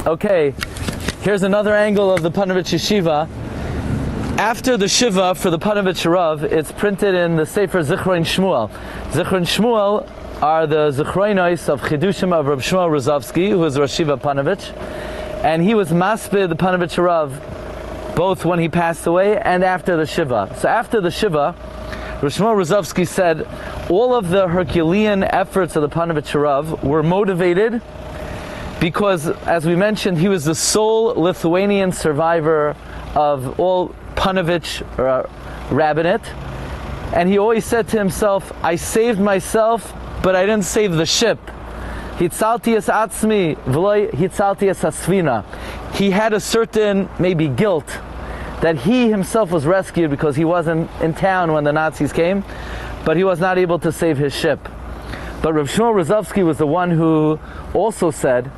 Okay, here's another angle of the Ponovezhe Yeshiva. After the Shiva for the Ponovezhe Rav, it's printed in the Sefer Zichron Shmuel. Zichron Shmuel are the Zichronos of Chidushim of Reb Shmuel Rozovsky, who was Rosh Yeshiva Ponovech, and he was Maspid the Ponovezhe Rav both when he passed away and after the Shiva. So after the Shiva, Rosh Shmuel Rozovsky said all of the Herculean efforts of the Ponovezhe Rav were motivated because, as we mentioned, he was the sole Lithuanian survivor of all Ponovech rabbinate, and he always said to himself, I saved myself, but I didn't save the ship. Hitzalti es atzmi, v'lo hitzalti es hasfina. He had a certain, maybe, guilt that he himself was rescued because he wasn't in town when the Nazis came, but he was not able to save his ship. But Reb Shmuel Rozovsky was the one who also said,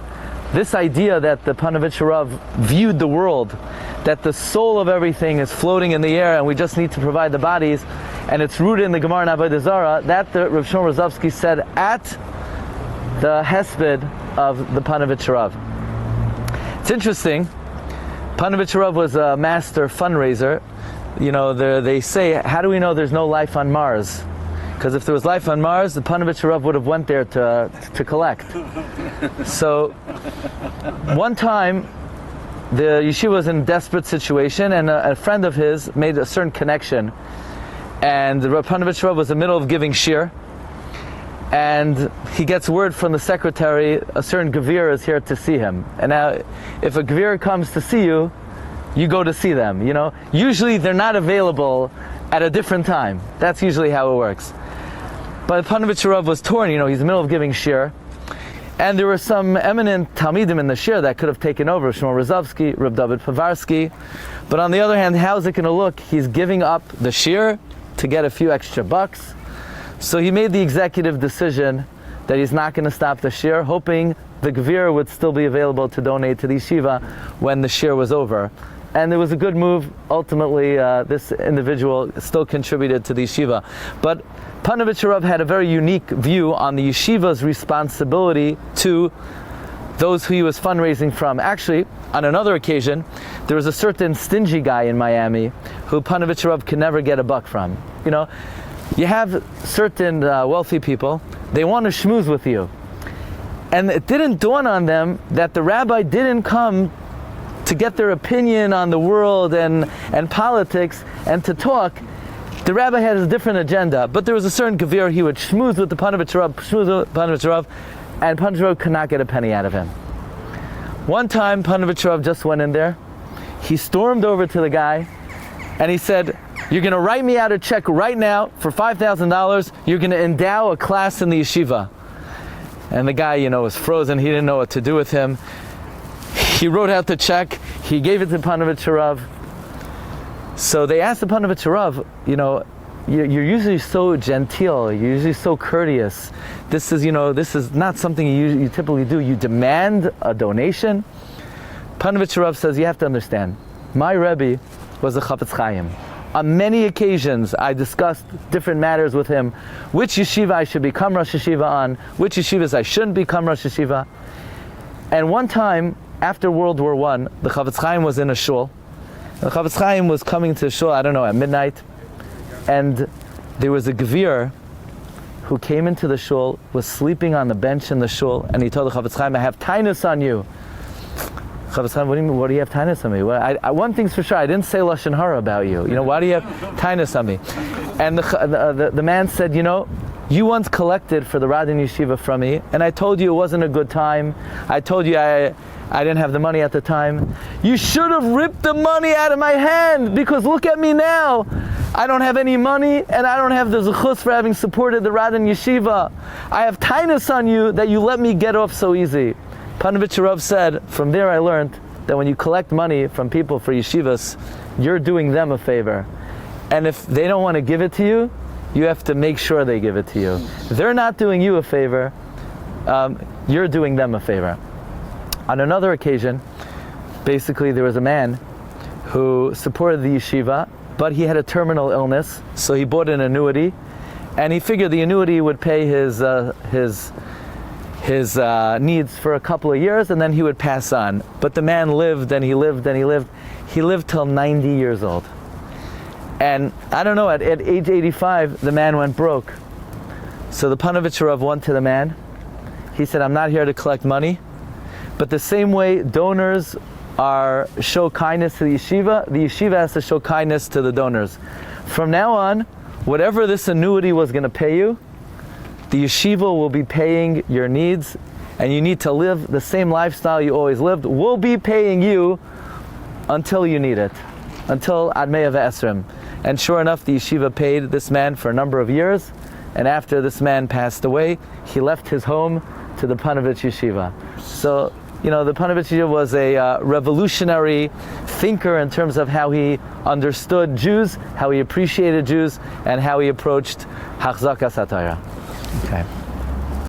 this idea that the Ponovezhe Rav viewed the world, that the soul of everything is floating in the air and we just need to provide the bodies, and it's rooted in the Gemara and Avodah Zarah, that the Reb Shmuel Rozovsky said at the hesped of the Ponovezhe Rav. It's interesting, Ponovezhe Rav was a master fundraiser. You know, they say, how do we know there's no life on Mars? Because if there was life on Mars, the Ponovezhe Rav would have went there to collect. So, one time, the yeshiva was in a desperate situation, and a friend of his made a certain connection. And the Ponovezhe Rav was in the middle of giving shir, and he gets word from the secretary, a certain gavir is here to see him. And now, if a gavir comes to see you, you go to see them, you know. Usually they're not available at a different time. That's usually how it works. But Ponovezhe Rav was torn, you know, he's in the middle of giving shir. And there were some eminent Talmidim in the shir that could have taken over, Shmuel Rozovsky, Reb David Povarsky. But on the other hand, how's it going to look? He's giving up the shir to get a few extra bucks. So he made the executive decision that he's not going to stop the shir, hoping the gvir would still be available to donate to the yeshiva when the shir was over. And it was a good move. Ultimately, this individual still contributed to the yeshiva. But Ponovezhe Rav had a very unique view on the yeshiva's responsibility to those who he was fundraising from. Actually, on another occasion, there was a certain stingy guy in Miami who Ponovezhe Rav could never get a buck from. You know, you have certain wealthy people, they want to schmooze with you. And it didn't dawn on them that the rabbi didn't come to get their opinion on the world and politics and to talk. The rabbi had a different agenda, but there was a certain gavir, he would schmooze with the Ponovezhe Rav, and Ponovezhe Rav could not get a penny out of him. One time, Ponovezhe Rav just went in there, he stormed over to the guy, and he said, you're going to write me out a check right now for $5,000, you're going to endow a class in the yeshiva. And the guy, you know, was frozen, he didn't know what to do with him. He wrote out the check, he gave it to Ponovezhe Rav. So they asked the Ponovezhe Rav, you know, you're usually so genteel, you're usually so courteous. This is, you know, this is not something you typically do. You demand a donation. Ponovezhe Rav says, you have to understand, my Rebbe was a Chafetz Chaim. On many occasions, I discussed different matters with him, which yeshiva I should become Rosh Yeshiva on, which yeshivas I shouldn't become Rosh Yeshiva. And one time, after World War I, the Chafetz Chaim was in a shul. The Chafetz Chaim was coming to shul, I don't know, at midnight, and there was a gvir who came into the shul, was sleeping on the bench in the shul, and he told the Chafetz Chaim, I have tainus on you. Chafetz Chaim, what do you mean, what do you have tainus on me? Well, one thing's for sure, I didn't say Lashon Hara about you. You know, why do you have tainus on me? And the man said, you know, you once collected for the Radin Yeshiva from me, and I told you it wasn't a good time. I told you I didn't have the money at the time. You should have ripped the money out of my hand, because look at me now. I don't have any money, and I don't have the zechus for having supported the Radin Yeshiva. I have tainus on you that you let me get off so easy. Ponovezhe Rav said, from there I learned that when you collect money from people for yeshivas, you're doing them a favor. And if they don't want to give it to you, you have to make sure they give it to you. They're not doing you a favor, you're doing them a favor. On another occasion, basically there was a man who supported the yeshiva, but he had a terminal illness, so he bought an annuity, and he figured the annuity would pay his his needs for a couple of years, and then he would pass on. But the man lived and he lived and he lived. He lived till 90 years old. And I don't know, at age 85, the man went broke. So the Ponovezher went to the man. He said, I'm not here to collect money, but the same way donors show kindness to the yeshiva has to show kindness to the donors. From now on, whatever this annuity was going to pay you, the yeshiva will be paying your needs, and you need to live the same lifestyle you always lived. We'll be paying you until you need it, until Admei Esrim. And sure enough, the yeshiva paid this man for a number of years, and after this man passed away, he left his home to the Ponovezhe yeshiva. So, the Ponovezhe yeshiva was a revolutionary thinker in terms of how he understood Jews, how he appreciated Jews, and how he approached Hachzakas HaTorah. Okay.